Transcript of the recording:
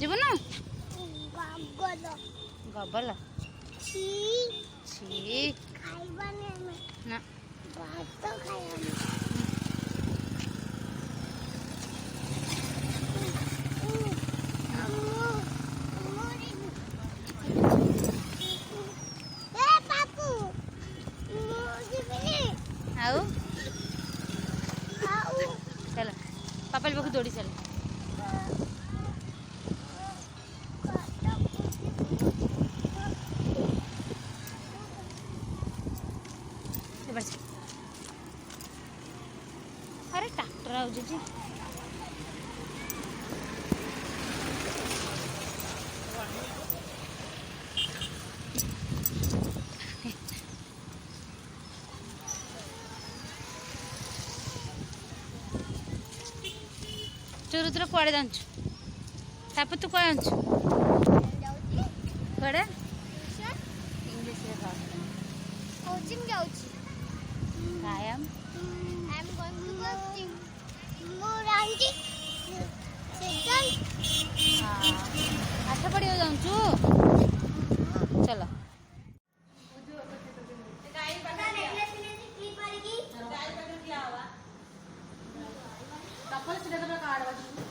जीवन गबल छी ना आओ चल पापा पाखु दौड़ी चल अरे ट्रैक्टर आउजी चोर तुरा कुआड़े जाचु तापर तू कौन जाचु कुआड़े इंग्लिश रे कह कोचिंग जाउची I am going to coaching मोरांगी सेकंड पाठ पढ़िया जाचु चलो कार्ड